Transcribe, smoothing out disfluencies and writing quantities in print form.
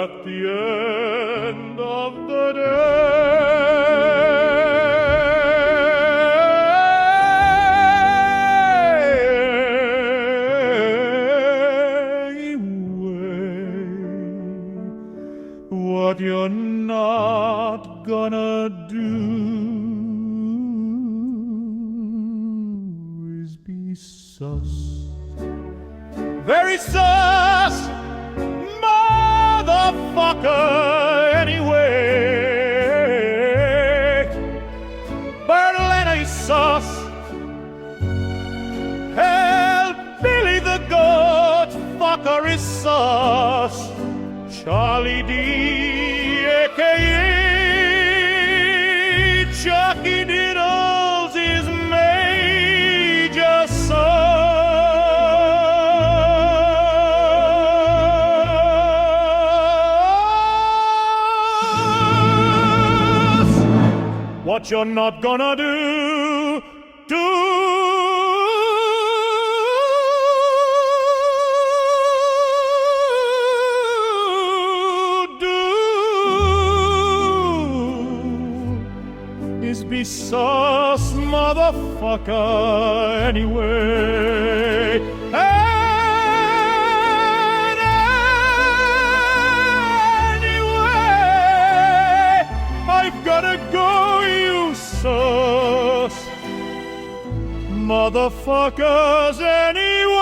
at the end of the day. What you're not gonna do is be sus. Very sus, motherfucker, anyway. Berlin sus. Hell, Billy the Goat fucker is sus. Charlie D, a.k.a. Chucky Diddles is major sus. What you're not gonna do. Be sus, motherfucker, anyway. And anyway, I've gotta go, you sus, motherfuckers, anyway.